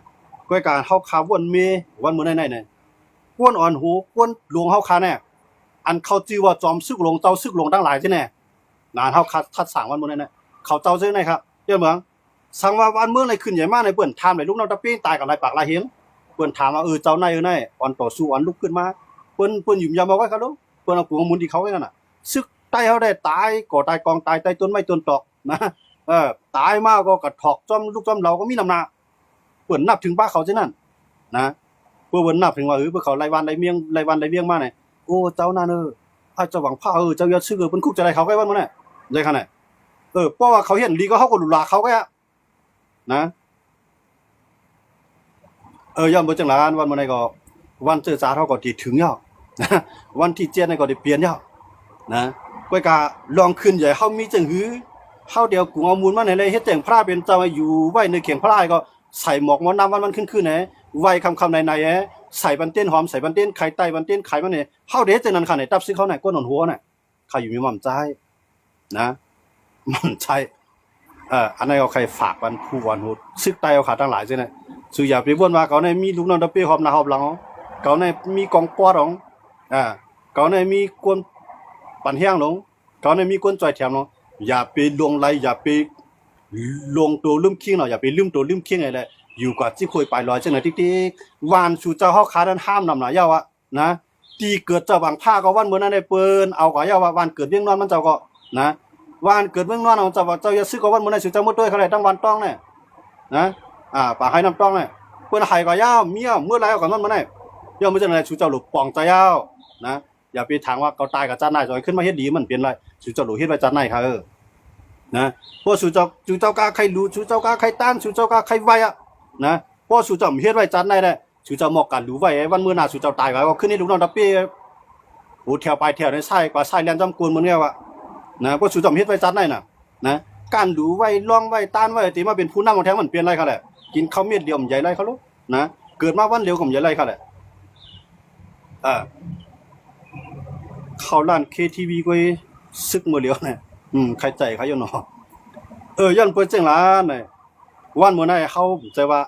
ก้อยการเฮาคาวนเมวันมื้อไหนเนี่ยกวนอ่อนหูกวนหลวงเฮาคาแน่อันเขาจื้อว่าจอมซึกหลวงเจ้าซึกหลวงทั้งหลายใช่แน่นานเฮาคัดสร้างวันมื้อนั้นเขาเจ้าซื่อไหนครับเจ้าเมืองสั่งว่าวันเมืองอะไรขึ้นใหญ่มากในเปิ้นถามเลยลูกน้องตะปี้ตายกับลายปากลายเหียงเปิ้นถามว่าเจ้านายอ่อนต่อสู้อ่อนลุกขึ้นมาเปิ้นยุ่มยามเอาไว้ครับลูกเปิ้นเอากูมุนที่เขาไว้นั่นน่ะซึกใต้เฮาได้ตายก่อตายกองตายใต้ต้นไม้ต้นตอกนะตายมากก็กระถอกจ้อมลูกจ้อมเราก็มีน้ำหนักเปิ่นนับถึงบ้าเขาเช่นนั้นนะเปิ่นนับถึงว่าเปิ่นเขารายวันรายเวียงมาเนี่ยโอ้เจ้านั่นถ้าจะหวังผ้าเจ้าอย่าซื้อเปิ้นคุกจะได้เขาไว้วันมื้อนั้นได้ขนาดเพราะว่าเขาเห็นดีก็เขาก็หลุลาเขาก็นะย้อนบ่จังหลานวันมื้อนั้นก็วันเจอจ้าเฮาก็สิถึงแล้วนะวันที่7นี่ก็ได้เปลี่ยนแล้วนะก้อยกะลองขึ้นใหญ่เฮามีจังหือเฮาเดียวกูเอามูลมาไหนเลยเฮ็ดแต่งพระเป็นเจ้าอยู่ไว้ในเขียงพระก็ใส่หมอกหมอน้ำวันขึ้นไว้คำในใส่บันเต้นหอมใส่บันเต้นไข่ไตบันเต้นไข่มันเนี่ยเฮาเด้จังนั้นค่ะเนี่ยตับซื้อเขาไหนก้นหนอนหัวน่ะเขาอยู่มีมั่นใจนะมั่นใจอันนั้นเอาใครฝากวันผู้วันหูซึกไตเอาขาทั้งหลายซื่อน่ะสุอย่าไปบ่นว่าเขาเนี่ยมีลูกน้องตะเป้หอมหน้าหอมหลังเขาเนี่ยมีกองปอดของเขาเนี่ยมีกวนปั่นเฮียงหลงเขาเนี่ยมีกวนจ่อยแถมหลงอย่าไปลงไหลอย่าไปลงตัวลืมคิงหรอกอย่าไปลืมตัวลืมคิงอะไรอยู่กว่าที่คุยไปลอยจังไหนติ๊กๆวานสู่เจ้าเฮาขานั้นห้ามนำหน่ะยาวะนะตีเกิดเจ้าบางผ้าก็วันมื้อนั้นได้เปิ้นเอาก็ยาวะวานเกิดเวียงนอนมันเจ้าก็นะวานเกิดเวียงนอนเอาเจ้าว่าเจ้าอย่าซื้อก็วันมื้อนั้นสู่เจ้าหมดด้วยเขาได้ทั้งวันต้องเนี่ยนะปากให้น้ำต้องเนี่ยเปิ้นให้ก็ยาวเมียเมื่อไรเอาก็นอนมื้อนั้นย่อมบ่จังไหนสู่เจ้าหลุดป่องใจยาวนะอย่าไปถามว่าเขาตายกับจันนายจอยขึ้นมาเฮ็ดดีมันเป็นไรสู่เจ้าหลุดเฮ็ดไว้จันนายค่ะนะพวกสู่เจ้ากาใครรู้สู่เจ้ากาใครต้านสู่เจ้ากาใครไว้นะพวกสู่เจ้าเฮ็ดไว้จันได้สู่เจ้าหมอกกันรู้ไว้วันมื้อหน้าสู่เจ้าตายก็ขึ้นให้ลูกน้องตะเป้โหแถวไปแถวในไส้กว่าไส้แล่นจำกวนมื้อนี้ว่านะพวกสู่เจ้าเฮ็ดไว้จันได้น่ะนะการรู้ไว้ล่องไว้ต้านไว้ติมาเป็นผู้นำของแท้มันเปลี่ยนไรค่ะแหละกินข้าวเม็ดเดียวมันใหญ่ไรเขาลูกนะเกิดมาวันเดียวก็ใหญ่ไรค่ะแหละเข้าร้าน KTV ก็ซึกมื้อเดียวเนี่ยใครใจเขาอยู่เนาะย้อนเปิ้นจังหลานน่ะวันมื้อนั้นเฮาใจว่า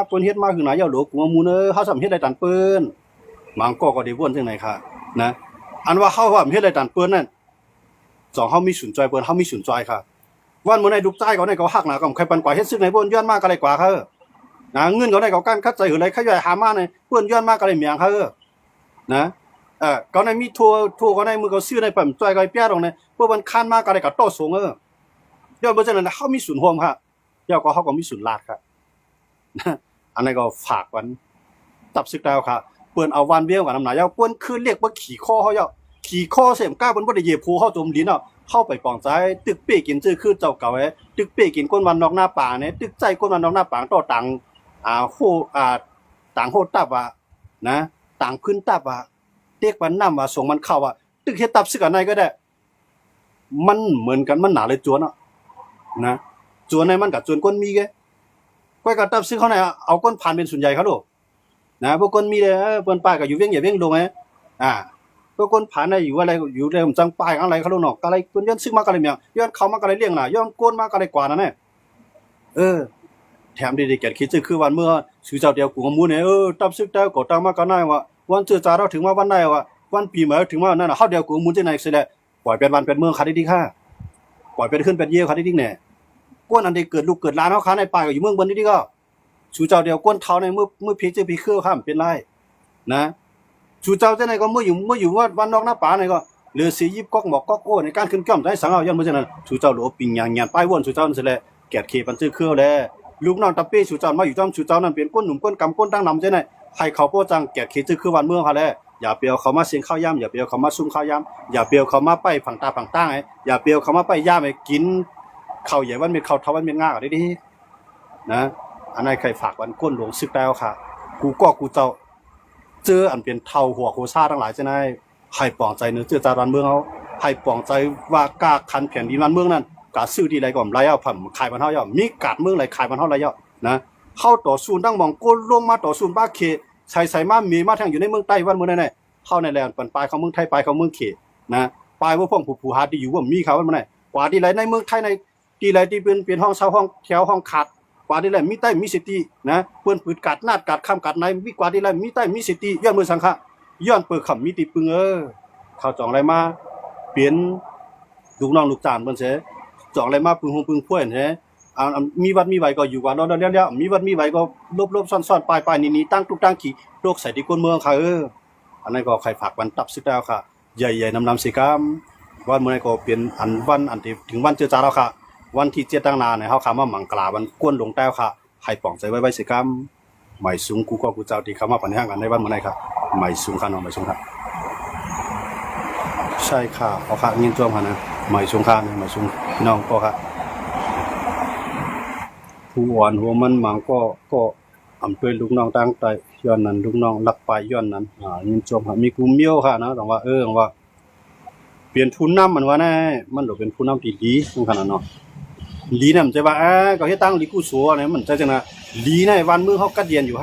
เปิ้นเฮ็ดมาคือหน้าเยาหลวกูมูนเฮาสำเฮ็ดได้ตันเปิ้นบางก็ได้บ่นจังไหนค่ะนะอันว่าเฮาว่าเฮ็ดได้ตันเปิ้นนั่นสองเฮามีสุนใจเปิ้นเฮามีสุนใจค่ะวันมื้อนั้นลูกใจเขาได้ก็ฮักหน้าก็ใครปันกว่าเฮ็ดซึกไหนเปิ้นย้อนมาก็ได้กว่าเขานะเงินเขาได้ก็การคัดใจหือไรขยายหามาเนี่ยเปิ้นย้อนมาก็ได้เมียงเขานะเขาในมีทัวเขาในมือเขาซื้อในปั่มจอยก็เปียตรงเนี่ยเปิ้นมันคันมาก็ได้ก็โตสูงย้อนบ่จังนั้นเฮามีศูนย์โฮมค่ะย้อนก็เฮาก็มีศูนย์ลาดค่ะอันนั้นก็ฝากวันตับซึกดาวค่ะเปิ้นเอาวันเวียงกับน้ำหนาย้อนเปิ้นคือเรียกว่าขี่คอเฮาย้อนขี่คอเสียมก้าเปิ้นบ่ได้เหยียบภูเฮาจมดินเนาะเข้าไปปองใจตึกเป้กินซื่อคือเจ้าเก่าตึกเป้กินก้นวันนอกหน้าป่าเนี่ยตึกใจก้นวันนอกหน้าป่าต่อต่างโหต่างโหตับนะต่างพื้นตับเด็กวันน้ำส่งมันเข้าตึกเฮ็ดตับซึกอันไหนก็ได้มันเหมือนกันมันหนาเลยจวนนะจวนในมันกับจวนก้นมีแกก้อยกับตับซึกเขาไหนเอาก้นผ่านเป็นส่วนใหญ่เขาดูนะพวกก้นมีเลยเปิ้นป้ายก็อยู่เวียงอย่าเวียงลงพวกก้นผ่านได้อยู่อะไรอยู่ได้ผมจังป้ายอะไรเขาดูเนาะอะไรก้นย้อนซึกมาก็เลยเมียย้อนเขามาก็เลยเลี้ยงน่ะย้อนก้นมาก็เลยกว่านั่นแหละ แถมดีๆแกคิดจะคือวันเมื่อสื่อเจ้าเดียวกูก็มูเนี่ยตับซึกได้ก็ตั้งมาก็ได้ว่าวันเจอจ่าเราถึงว่าวันไหนว่าวันปีใหม่ถึงว่านั่นน่ะเฮาเดียวกูมูจะไหนสิแหละปล่อยเป็นวันเป็นเมืองคาได้ดีค่ะปล่อยเป็นขึ้นเป็นเยี่ยวคาได้ดีแน่ก้นอันใดเกิดลูกเกิดหลานเฮาคาในป่าก็อยู่เมืองบนนี่ก็สู่เจ้าเดียวก้นเท้าในเมื่อพีจะพีเครือข้ามเป็นไรนะสู่เจ้าจะไหนก็เมื่ออยู่ว่าวันนอกหน้าป่าไหนก็เหลือสียิบก๊อกหมอกก๊อกโอ้ในการขึ้นก้อมได้สังเอาย้อนมื้อนั้นสู่เจ้าโลปิงยางป้ายวนสู่เจ้านั่นสิแหละแกดเคปันซื้อเครือแลลูกน้องตะเป้สู่เจ้ามาอยู่จอมสู่เจ้านั้นเป็นก้นหนุ่มก้นกำก้นตั้งนำใช่ไหมให้เขาโป้จังแกดเคซื้อคือวันเมืองเขาแลอย่าเปียวเขามาเสียงข้าวย่ำอย่าเปียวเขามาซุ่มข้าวย่ำอย่าเปียวเขามาไปผังตาผังตั้งไอ้อย่าเปียวเขามาไปย่ำไอ้กินข้าวใหญ่วันเม็ดข้าวเท่าวันเม็ดง่าก็ได้ดีนะอันนั้นใครฝากวันก้นหลวงซึกแล้วค่ะกูเจ้าเจออันเป็นเท่าหัวโคซ่าทั้งหลายใช่ไหมให้ปองใจเนื้อเจอจารวันเมืองเขาให้ปองใจว่ากาคันแผ่นดินวันเมืองนั้นกาซื้อดีไรก่อนไรเอาผัมขายมันเท่าย่อมีกาดเมืองไรขายมันเท่าไรย่อนะเข้าต่อสู้ตั้งมองก้นลงมาต่อสู้บ้าเคใส่มามีมาทางอยู่ในเมืองใต้วันเมืองนั่นแหละเข้าในแลนด์ปันปลายเขาเมืองไทยปลายเขาเมืองเขตนะปลายว่าพวกผู้หาดีอยู่ว่ามีเขาวันเมื่อไหร่กว่าดีไรในเมืองไทยในดีไรที่เป็นห้องเช่าห้องแถวห้องขาดกว่าดีไรมีใต้มีสิทธินะเปิ้นปืดกัดนาดกัดข้ามกัดในมีกว่าดีไรมีใต้มีสิทธิย้อนมือสังฆะย้อนเปิดคำมีติปึงเขาจองอะไรมาเปลี่ยนลูกน้องลูกจานเปิ้นเสจองอะไรมาปึงหงปึงพ่วยเสมีวัดมีไหวก็อยู่ว่าเราเลี้ยวมีวัดมีไหวก็ลบซ่อนปลายนี่ตั้งตุกตั้งขี่โรคใส่ที่ก้นเมืองค่ะอันนั้นก็ใครฝากวันตับซึกแล้วค่ะใหญ่ๆนำสิกรรมวันเมื่อไรก็เปลี่ยนอันวันอันที่ถึงวันเจอจ้าแล้วค่ะวันที่เจ็ดตั้งนานเนี่ยเขาคำว่ามังกราวันก้นลงแต้วค่ะให้ป่องใจไว้สิกรรมไม่สูงกูเจ้าที่เขามาปัญหากันในวันเมื่อไรค่ะไม่สูงค่ะน้องไม่สูงค่ะใช่ค่ะเขาค่ะเงินจ้วงค่ะนะไม่สูงค่ะไม่สูงน้องก็ค่ะผู้อ่อนหัวมันมังก็อำเภอลูกน้องตั้งใจย้อนนั้นลูกน้องลักไปย้อนนั้นยินจมค่ะมีกูเมียวค่ะนะแต่ว่าว่าเปลี่ยนผู้นำมันว่าแน่มันต้องเป็นผู้นำที่ดีจังขนาดเนาะลีเนี่ยมันจะว่าก็เฮ็ดตั้งลีกูสัวเนี่ยมันจะจังนะลีในวันมือเฮากัดเดียนอยู่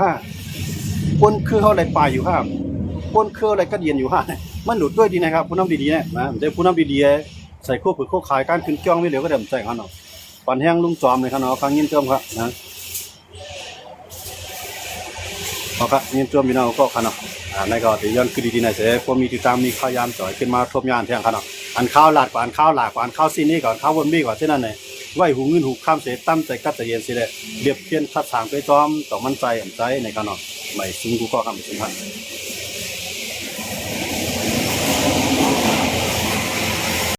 คนคือเฮาได้ปลายอยู่คนคืออะไรกัดเดียนอยู่มันหลุดด้วยดีนะครับผู้นำดีๆเนี่ยนะมันจะผู้นำดีๆใส่โคกโคขายการขึ้นจ้องไว้เหลียวก็ได้มันใจกันเนาะปันแห้งลุงจอมเลยครับเนาะฟังยินจมครับนะเอาครับยินจมพี่น้องก็ครับเนาะในก็ที่ย้อนคือดีๆนะเสพอมีติดตามมีข้าวยามจ่อยขึ้นมาทบยานแทงครับเนาะอันข้าวหลาดกว่าอันข้าวหลากกว่าอันข้าวซีนี่ก่อนข้าววนมีก่อนเช่นนั้นเลยไหวหูเงินหูข้ามเสตั้มใจกัดใจเย็นสิเลยเรียบเพี้ยนทัดสางไปจอมต้องมั่นใจอันใจในครับเนาะไม่ซึ้งกูก็คำซึ้งครับ